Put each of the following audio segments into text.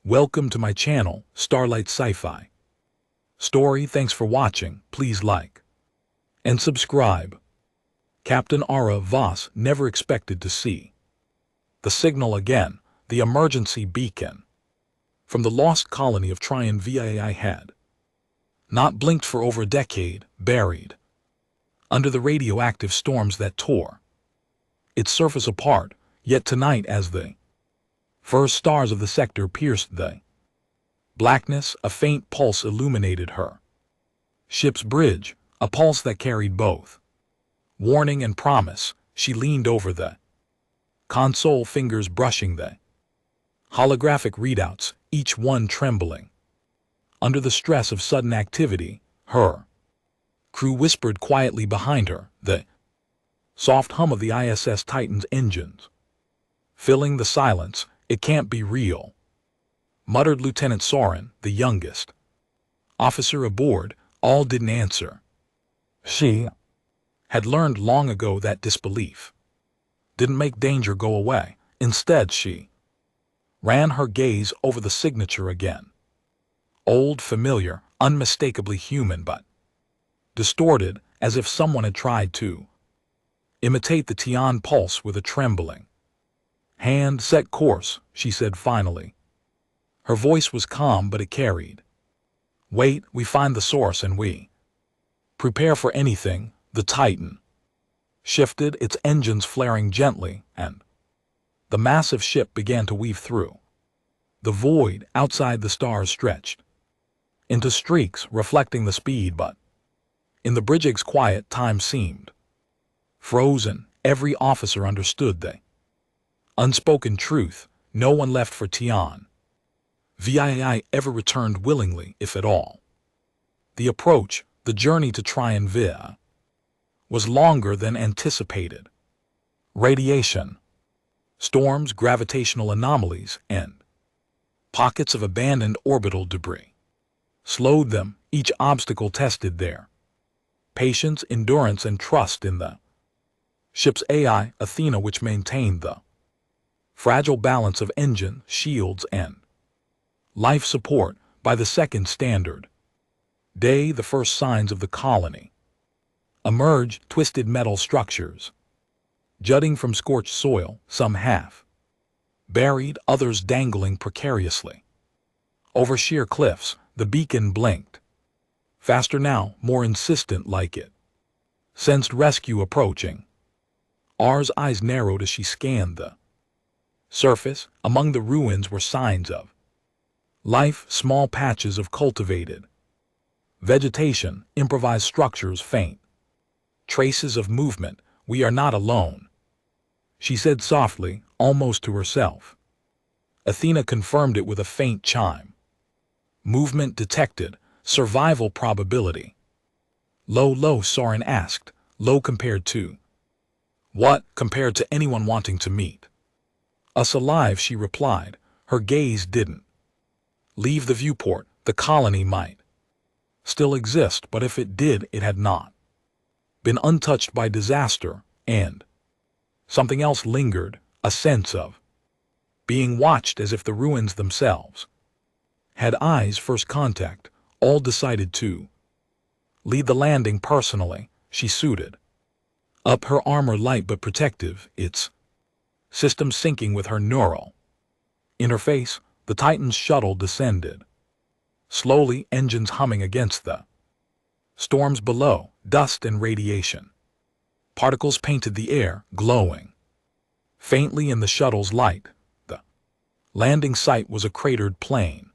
Welcome to my channel, Starlight Sci-Fi. Story, thanks for watching, please like and subscribe. Captain Ara Voss never expected to see the signal again, the emergency beacon from the lost colony of Tryon VII had not blinked for over a decade, buried under the radioactive storms that tore its surface apart, yet tonight as the first stars of the sector pierced the blackness, a faint pulse illuminated her ship's bridge, a pulse that carried both warning and promise. She leaned over the console, fingers brushing the holographic readouts, each one trembling under the stress of sudden activity. Her crew whispered quietly behind her, the soft hum of the ISS Titan's engines filling the silence. "It can't be real," muttered Lieutenant Soren, the youngest officer aboard. All didn't answer. She had learned long ago that disbelief didn't make danger go away. Instead, she ran her gaze over the signature again. Old, familiar, unmistakably human, but distorted, as if someone had tried to imitate the Tian pulse with a trembling hand. "Set course," she said finally. Her voice was calm, but it carried weight. "We find the source and we prepare for anything." The Titan shifted, its engines flaring gently, and the massive ship began to weave through the void. Outside, the stars stretched into streaks, reflecting the speed, but in the bridge's quiet, time seemed frozen. Every officer understood the unspoken truth: no one left for Tian VII ever returned willingly, if at all. The approach, the journey to Tryon VII, was longer than anticipated. Radiation, storms, gravitational anomalies, and pockets of abandoned orbital debris slowed them, each obstacle tested their patience, endurance, and trust in the ship's AI, Athena, which maintained the fragile balance of engine, shields, and life support. By the second standard day, the first signs of the colony emerged: twisted metal structures jutting from scorched soil, some half buried, others dangling precariously over sheer cliffs. The beacon blinked faster now, more insistent, like it sensed rescue approaching. R's eyes narrowed as she scanned the surface. Among the ruins were signs of life, small patches of cultivated vegetation, improvised structures, faint traces of movement. "We are not alone," she said softly, almost to herself. Athena confirmed it with a faint chime. "Movement detected. Survival probability." Low, Soren asked. "Low compared to what?" "Compared to anyone wanting to meet us alive," she replied. Her gaze didn't leave the viewport. The colony might still exist, but if it did, it had not been untouched by disaster, and something else lingered, a sense of being watched, as if the ruins themselves had eyes. First contact. All decided to lead the landing personally. She suited up, her armor light but protective, its system syncing with her neural interface. The Titan's shuttle descended slowly, engines humming against the storms below. Dust and radiation particles painted the air, glowing faintly in the shuttle's light. The landing site was a cratered plain,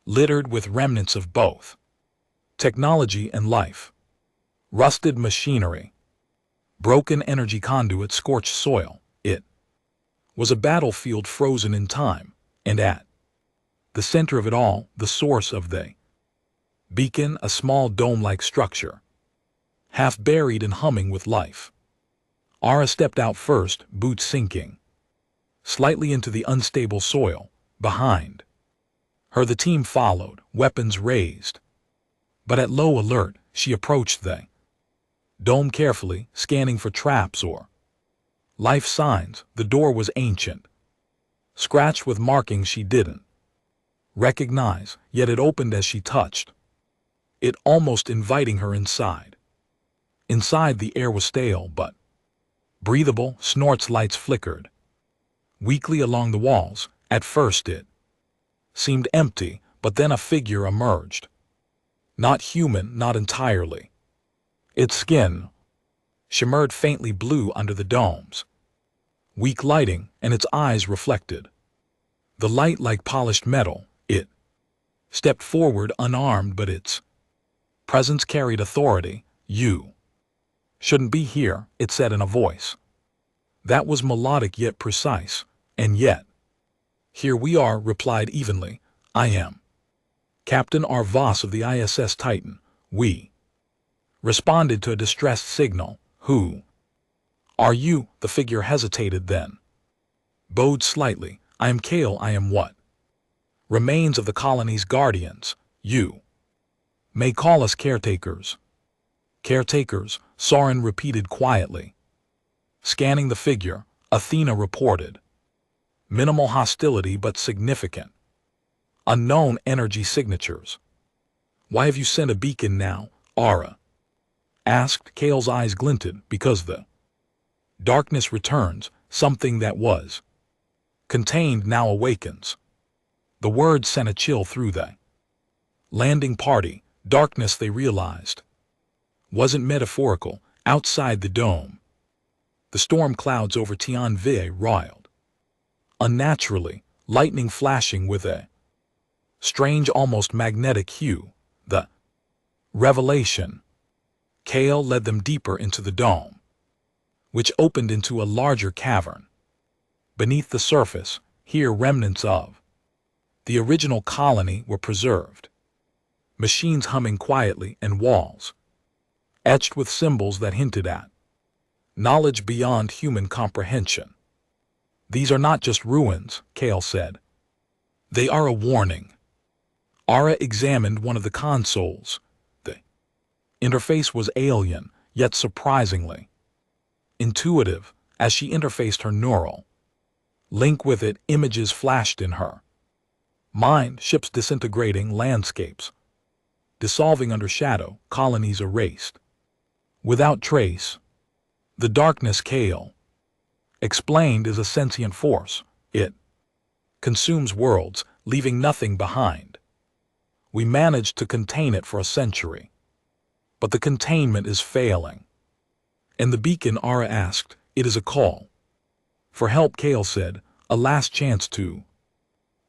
littered with remnants of both technology and life. Rusted machinery, broken energy conduits, scorched soil. It was a battlefield frozen in time, and at the center of it all, the source of the beacon, a small dome-like structure, half buried and humming with life. Ara stepped out first, boots sinking slightly into the unstable soil. Behind her, the team followed, weapons raised. But at low alert, she approached the dome carefully, scanning for traps or life signs. The door was ancient, scratched with markings she didn't Recognize, yet it opened as she touched it, almost inviting her inside. Inside, the air was stale but breathable. Snort's lights flickered weakly along the walls. At first it seemed empty, but then a figure emerged. Not human, not entirely. Its skin shimmered faintly blue under the dome's weak lighting, and its eyes reflected the light like polished metal. It stepped forward unarmed, but its presence carried authority. "You shouldn't be here," it said in a voice that was melodic yet precise. "And yet, here we are," replied evenly. "I am Captain R. Voss of the ISS Titan." "We," responded to a distressed signal. "Who are you?" The figure hesitated, then bowed slightly. "I am Kale. I am what remains of the colony's guardians. You may call us caretakers." "Caretakers," Soren repeated quietly. Scanning the figure, Athena reported minimal hostility but significant unknown energy signatures. "Why have you sent a beacon now?" Ara asked. Kale's eyes glinted. "Because the darkness returns. Something that was contained now awakens." The word sent a chill through the landing party. Darkness, they realized, wasn't metaphorical. Outside the dome, the storm clouds over Tianvi roiled unnaturally, lightning flashing with a strange, almost magnetic hue. The revelation. Kale led them deeper into the dome, which opened into a larger cavern. Beneath the surface, here remnants of the original colony were preserved. Machines humming quietly, and walls etched with symbols that hinted at knowledge beyond human comprehension. "These are not just ruins," Kale said. "They are a warning." Ara examined one of the consoles. The interface was alien, yet surprisingly intuitive. As she interfaced her neural link with it, images flashed in her mind: ships disintegrating, landscapes dissolving under shadow, colonies erased without trace. "The darkness," Kale explained, "is a sentient force. It consumes worlds, leaving nothing behind. We managed to contain it for a century, but the containment is failing." "And the beacon?" Ara asked. "It is a call for help," Kale said. "A last chance to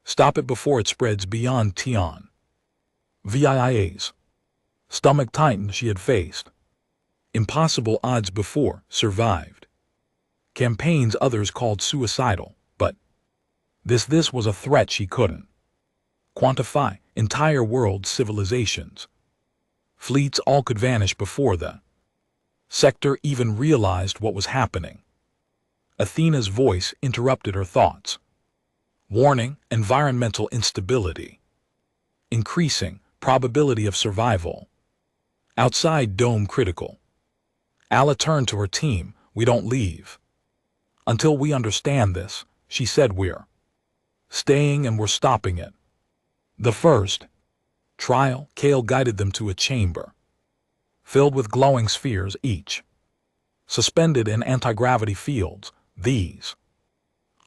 stop it before it spreads beyond Tian." VIIA's stomach tightened. She had faced impossible odds before, survived campaigns others called suicidal, but this was a threat she couldn't quantify. Entire world civilizations, fleets, all could vanish before the sector even realized what was happening. Athena's voice interrupted her thoughts. "Warning: environmental instability. Increasing probability of survival. Outside dome critical." Ala turned to her team. "We don't leave until we understand this," she said. "We're staying, and we're stopping it." The first trial. Kale guided them to a chamber filled with glowing spheres, each suspended in anti-gravity fields. "These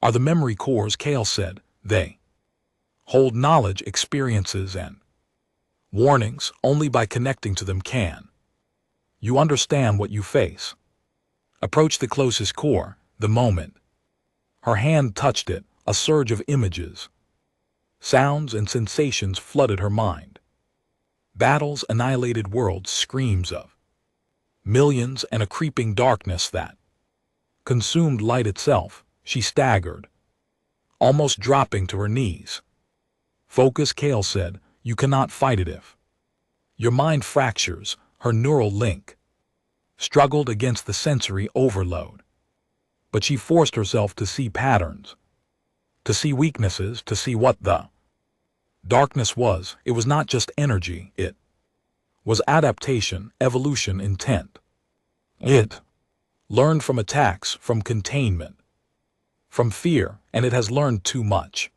are the memory cores," Kale said. "They hold knowledge, experiences, and warnings. Only by connecting to them can you understand what you face." Approach the closest core. The moment her hand touched it, a surge of images, sounds, and sensations flooded her mind. Battles, annihilated worlds, screams of millions, and a creeping darkness that consumed light itself. She staggered, almost dropping to her knees. "Focus," Kale said. "You cannot fight it if your mind fractures." Her neural link struggled against the sensory overload, but she forced herself to see patterns, to see weaknesses, to see what the darkness was. It was not just energy, it was adaptation, evolution, intent. It learned from attacks, from containment, from fear, and it has learned too much.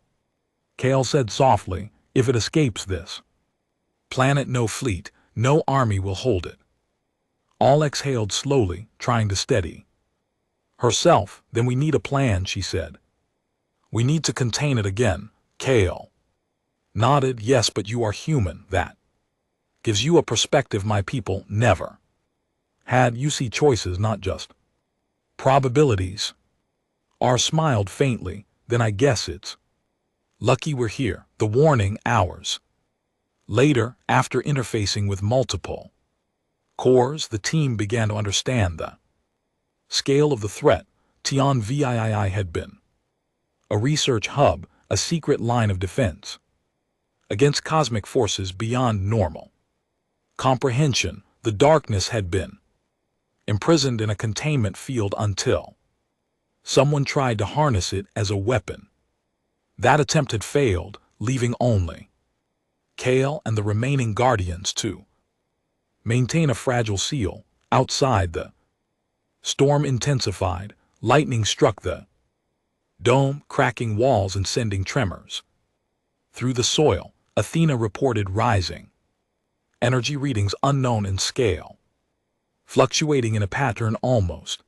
Kale said softly, If it escapes this planet, no fleet, no army will hold it. All exhaled slowly, trying to steady herself. Then we need a plan, she said. We need to contain it again. Kale nodded. Yes, but you are human. That gives you a perspective my people never had. You see choices, not just probabilities. R smiled faintly. Then I guess it's lucky we're here. The warning hours later, after interfacing with multiple cores, the team began to understand the scale of the threat. Tianvii had been a research hub, a secret line of defense against cosmic forces beyond normal comprehension. The darkness had been imprisoned in a containment field until someone tried to harness it as a weapon. That attempt had failed, leaving only Kale and the remaining guardians to maintain a fragile seal. Outside, the storm intensified. Lightning struck the dome, cracking walls and sending tremors through the soil. Athena reported rising energy readings unknown in scale, fluctuating in a pattern almost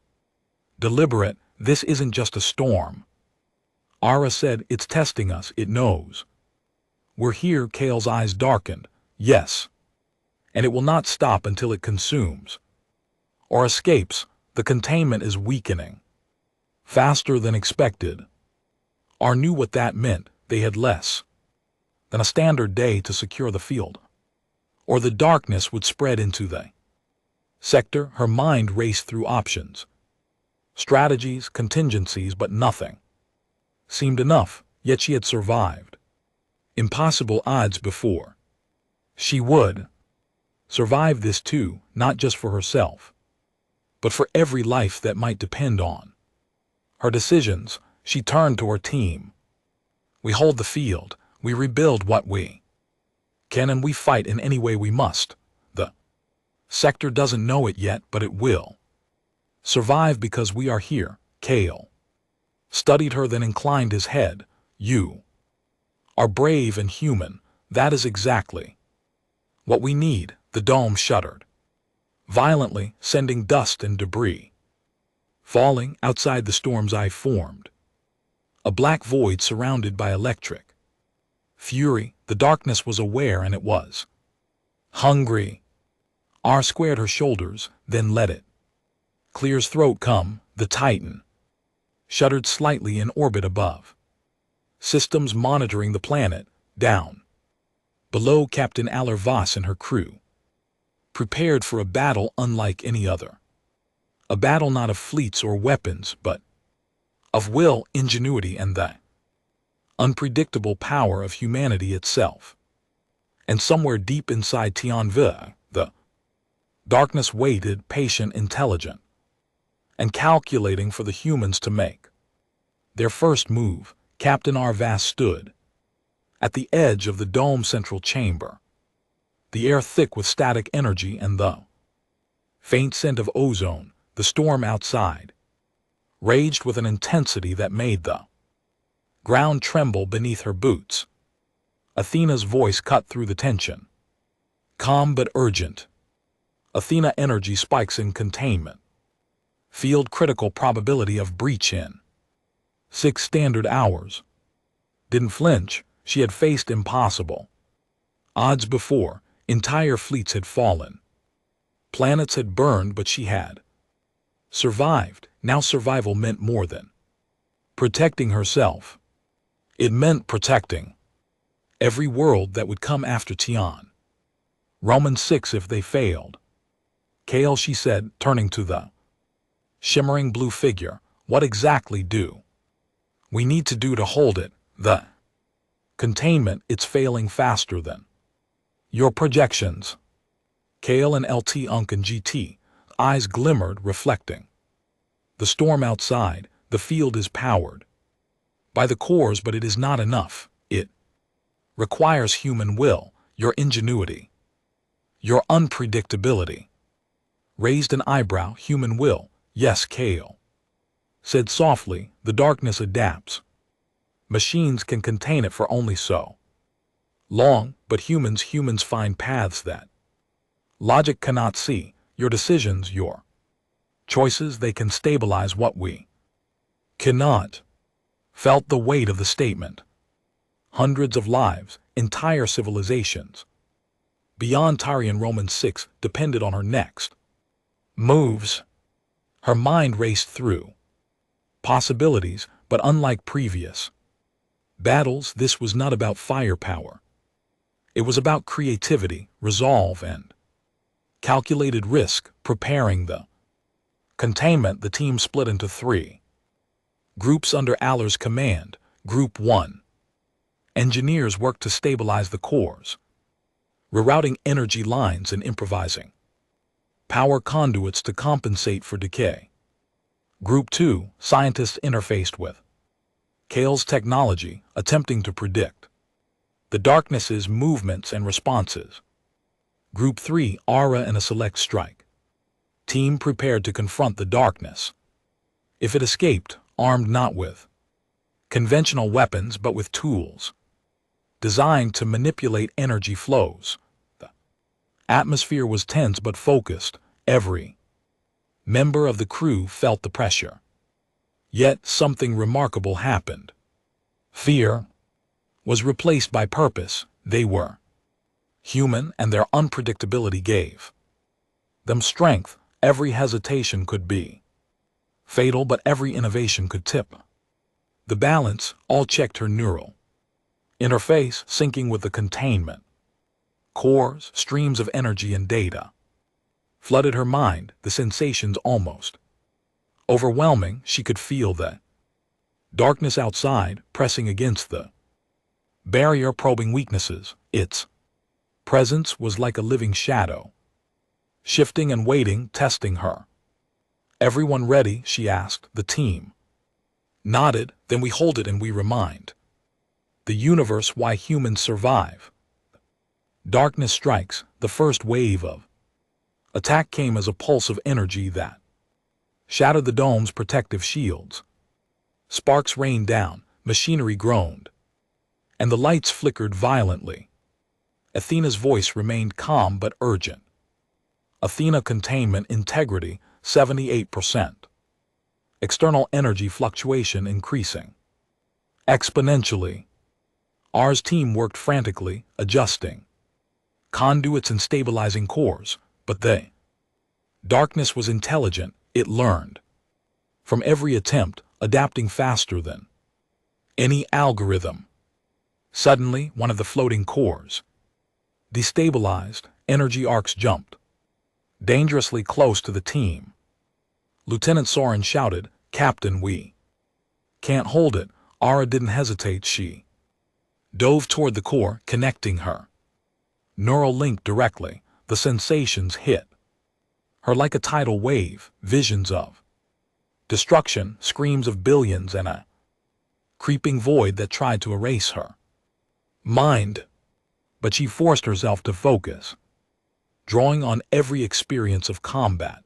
deliberate. This isn't just a storm, Ara said. It's testing us. It knows we're here. Kale's eyes darkened. Yes, and it will not stop until it consumes or escapes. The containment is weakening faster than expected. R knew what that meant. They had less than a standard day to secure the field, or the darkness would spread into the sector. Her mind raced through options, strategies, contingencies, but nothing seemed enough. Yet she had survived impossible odds before. She would survive this too, not just for herself, but for every life that might depend on her decisions. She turned to her team. We hold the field, we rebuild what we can, and we fight in any way we must. The sector doesn't know it yet, but it will survive because we are here. Kale studied her, then inclined his head. You are brave and human. That is exactly what we need. The dome shuddered violently, sending dust and debris falling. Outside, the storm's eye formed a black void surrounded by electric fury. The darkness was aware, and it was hungry. R squared her shoulders, then let it clear's throat come. The Titan shuddered slightly in orbit above, systems monitoring the planet. Down below, Captain Aller Voss and her crew prepared for a battle unlike any other. A battle not of fleets or weapons, but of will, ingenuity, and the unpredictable power of humanity itself. And somewhere deep inside Tianville, the darkness waited, patient, intelligent, and calculating for the humans to make their first move. Captain Arvas stood at the edge of the dome's central chamber, the air thick with static energy and the faint scent of ozone. The storm outside raged with an intensity that made the ground tremble beneath her boots. Athena's voice cut through the tension, calm but urgent. Athena, energy spikes in containment field, critical probability of breach in 6 standard hours. Didn't flinch. She had faced impossible odds before. Entire fleets had fallen, planets had burned, but she had survived. Now survival meant more than protecting herself. It meant protecting every world that would come after Tian. Romans 6 if they failed. Kale, she said, turning to the shimmering blue figure, what exactly do we need to do to hold it? The containment, it's failing faster than your projections. Kale and LT Unk and GT, eyes glimmered, reflecting the storm outside. The field is powered by the cores, but it is not enough. It requires human will, your ingenuity, your unpredictability. Raised an eyebrow. Human will, yes, Kale said softly. The darkness adapts. Machines can contain it for only so Long, but humans find paths that logic cannot see. Your decisions, your choices, they can stabilize what we cannot. Felt the weight of the statement. Hundreds of lives, entire civilizations, beyond Tyrian Roman 6 depended on her next moves. Her mind raced through possibilities, but unlike previous battles, this was not about firepower. It was about creativity, resolve, and calculated risk. Preparing the containment, the team split into 3 groups under Aller's command. Group 1. Engineers worked to stabilize the cores, rerouting energy lines and improvising power conduits to compensate for decay. Group 2. Scientists interfaced with Kale's technology, attempting to predict the darkness's movements and responses. Group 3. Aura and a select strike team prepared to confront the darkness if it escaped, armed not with conventional weapons but with tools designed to manipulate energy flows. The atmosphere was tense but focused. Every member of the crew felt the pressure. Yet something remarkable happened. Fear was replaced by purpose. They were human, and their unpredictability gave them strength. Every hesitation could be fatal, but every innovation could tip the balance. All checked her neural interface, syncing with the containment cores. Streams of energy and data flooded her mind, the sensations almost overwhelming. She could feel the darkness outside pressing against the barrier, probing weaknesses. Its presence was like a living shadow, shifting and waiting, testing her. "Everyone ready?" she asked. The team nodded. "Then we hold it and we remind the universe why humans survive." Darkness strikes. The first wave of attack came as a pulse of energy that shattered the dome's protective shields. Sparks rained down, machinery groaned, and the lights flickered violently. Athena's voice remained calm but urgent. "Athena, containment integrity 78%. External energy fluctuation increasing exponentially." Ours team worked frantically, adjusting conduits and stabilizing cores, but the darkness was intelligent. It learned from every attempt, adapting faster than any algorithm. Suddenly, one of the floating cores destabilized. Energy arcs jumped dangerously close to the team. Lieutenant Soren shouted, "Captain, we can't hold it." Ara didn't hesitate. She dove toward the core, connecting her neural link directly. The sensations hit her like a tidal wave, visions of destruction, screams of billions, and a creeping void that tried to erase her mind. But she forced herself to focus, drawing on every experience of combat,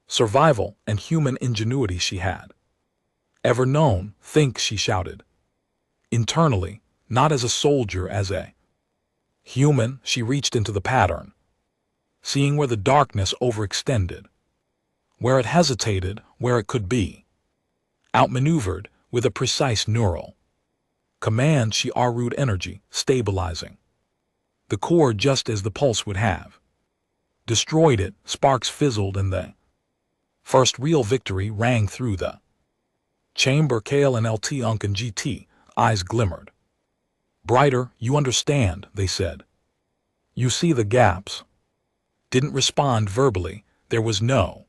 survival, and human ingenuity she had ever known. "Think," she shouted. Internally, not as a soldier, as a human. She reached into the pattern, seeing where the darkness overextended, where it hesitated, where it could be outmaneuvered. With a precise neural command, she arrowed energy, stabilizing the core just as the pulse would have destroyed it. Sparks fizzled, and the first real victory rang through the chamber. Kale and LT Unk and GT eyes glimmered brighter. "You understand," they said. "You see the gaps." Didn't respond verbally. There was no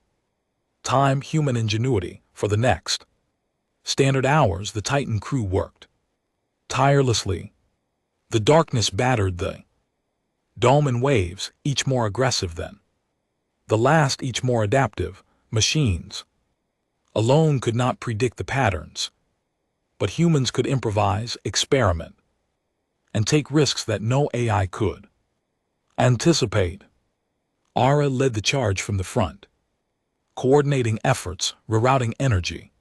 time. Human ingenuity. For the next standard hours, the Titan crew worked tirelessly. The darkness battered the dome in waves, each more aggressive than the last, each more adaptive. Machines alone could not predict the patterns, but humans could improvise, experiment, and take risks that no AI could anticipate. Ara led the charge from the front, coordinating efforts, rerouting energy,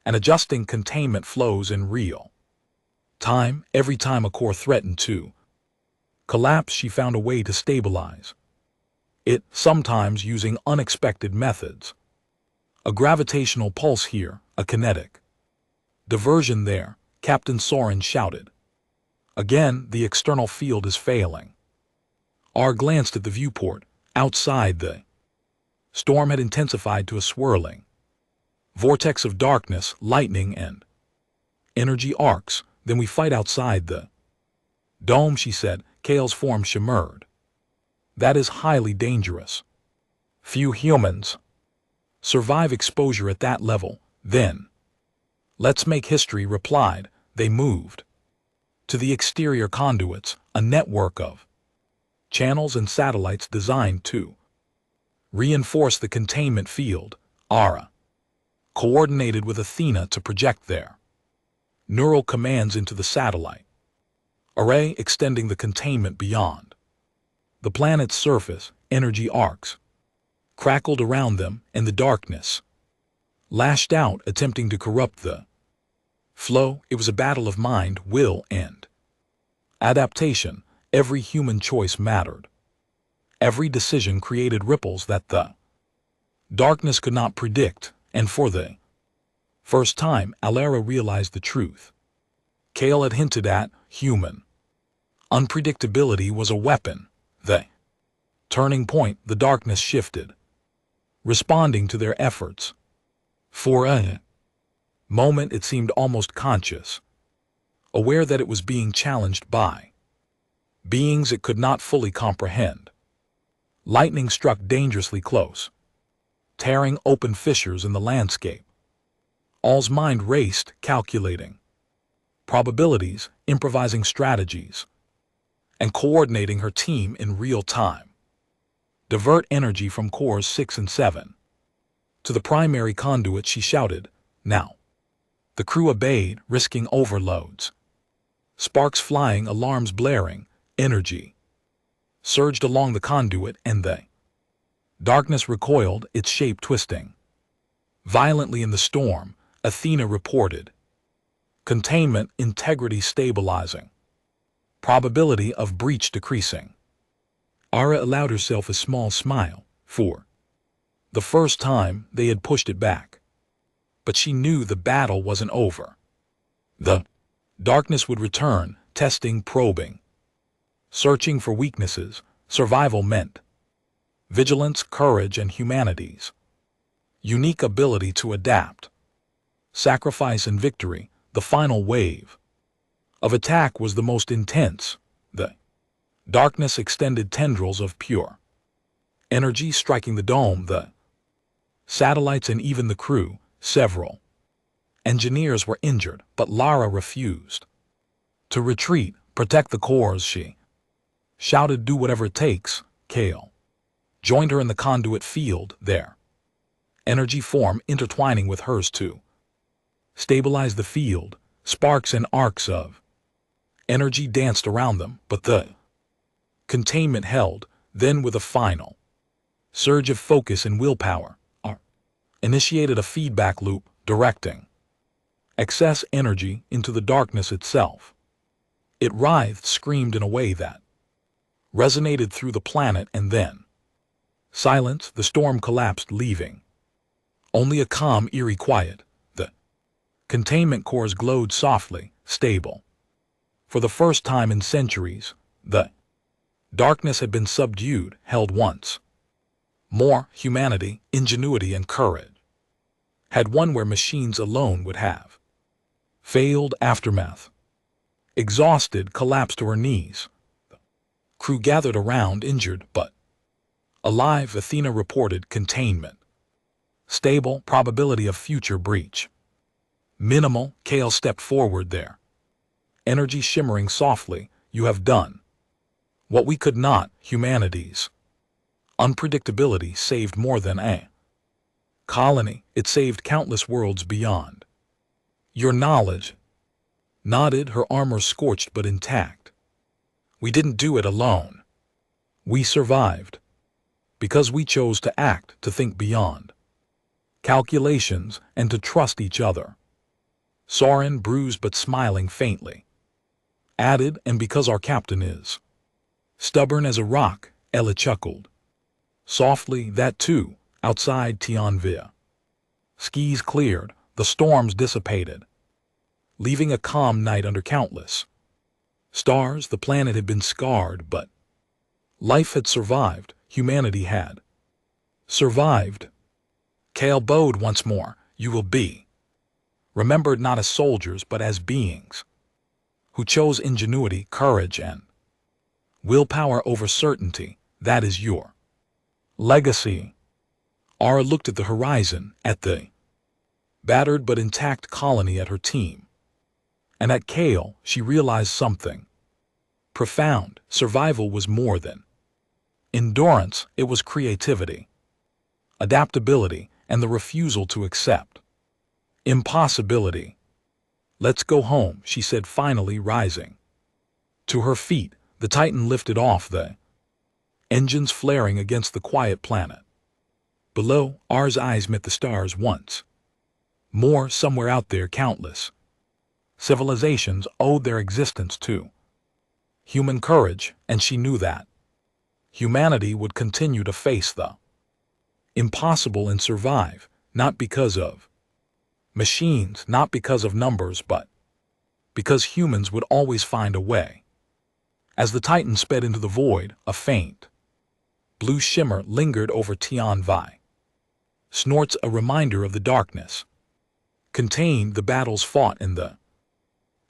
and adjusting containment flows in real time. Every time a core threatened to Collapse, she found a way to stabilize it, sometimes using unexpected methods. A gravitational pulse here, a kinetic diversion there, Captain Soren shouted. Again, the external field is failing. R glanced at the viewport. Outside, the storm had intensified to a swirling vortex of darkness, lightning, and energy arcs. Then we fight outside the dome, she said. Kale's form shimmered. That is highly dangerous. Few humans survive exposure at that level. Then let's make history, replied. They moved to the exterior conduits, a network of channels and satellites designed to reinforce the containment field. Ara coordinated with Athena to project their neural commands into the satellite array, extending the containment beyond the planet's surface. Energy arcs crackled around them, and the darkness lashed out, attempting to corrupt the flow. It was a battle of mind, will, and adaptation. Every human choice mattered. Every decision created ripples that the darkness could not predict, and for the first time, Alara realized the truth Kale had hinted at. Human unpredictability was a weapon. The turning point, the darkness shifted, responding to their efforts. For a moment, it seemed almost conscious, aware that it was being challenged by beings it could not fully comprehend. Lightning struck dangerously close, tearing open fissures in the landscape. All's mind raced, calculating probabilities, improvising strategies, and coordinating her team in real time. Divert energy from cores 6 and 7 to the primary conduit, she shouted. Now. The crew obeyed, risking overloads. Sparks flying, alarms blaring, energy surged along the conduit, and the darkness recoiled, its shape twisting violently in the storm. Athena reported. Containment, integrity stabilizing. Probability of breach decreasing. Ara allowed herself a small smile. For the first time, they had pushed it back. But she knew the battle wasn't over. The darkness would return, testing, probing, searching for weaknesses. Survival meant vigilance, courage, and humanity's unique ability to adapt. Sacrifice and victory, the final wave of attack was the most intense. The darkness extended tendrils of pure energy, striking the dome, the satellites, and even the crew. Several engineers were injured, but Lara refused to retreat. Protect the cores, she shouted. Do whatever it takes. Kale joined her in the conduit field, their energy form intertwining with hers to stabilize the field. Sparks and arcs of energy danced around them, but the containment held. Then, with a final surge of focus and willpower, R initiated a feedback loop, directing excess energy into the darkness itself. It writhed, screamed in a way that resonated through the planet, and then silence. The storm collapsed, leaving only a calm, eerie quiet. The containment cores glowed softly, stable. For the first time in centuries, the darkness had been subdued, held once more. Humanity, ingenuity, and courage had won where machines alone would have failed. Aftermath. Exhausted, collapsed to her knees. The crew gathered around, injured but alive. Athena reported. Containment stable, probability of future breach minimal. Kale stepped forward, there energy shimmering softly. You have done what we could not. Humanity's unpredictability saved more than a colony. It saved countless worlds beyond. Your knowledge nodded, her armor scorched but intact. We didn't do it alone. We survived because we chose to act, to think beyond calculations, and to trust each other. Soren, bruised but smiling faintly, added, and because our captain is Stubborn as a rock, Ella chuckled. Softly, that too, outside Tianville. Skis cleared, the storms dissipated, leaving a calm night under countless stars. The planet had been scarred, but life had survived. Humanity had survived. Kale bowed once more. You will be remembered not as soldiers, but as beings who chose ingenuity, courage, and willpower over certainty. That is your legacy. Ara looked at the horizon, at the battered but intact colony, at her team, and at Kale. She realized something profound. Survival was more than endurance. It was creativity, adaptability, and the refusal to accept impossibility. Let's go home, she said, finally rising to her feet. The Titan lifted off, the engines flaring against the quiet planet below. R's eyes met the stars once more. Somewhere out there, countless civilizations owed their existence to human courage, and she knew that humanity would continue to face the impossible and survive, not because of machines, not because of numbers, but because humans would always find a way. As the Titan sped into the void, a faint blue shimmer lingered over Tianville. Snorts, a reminder of the darkness contained the battles fought in the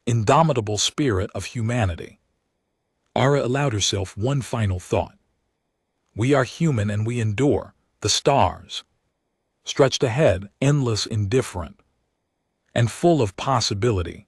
indomitable spirit of humanity. Ara allowed herself one final thought. We are human and we endure. The stars stretched ahead, endless, indifferent, and full of possibility.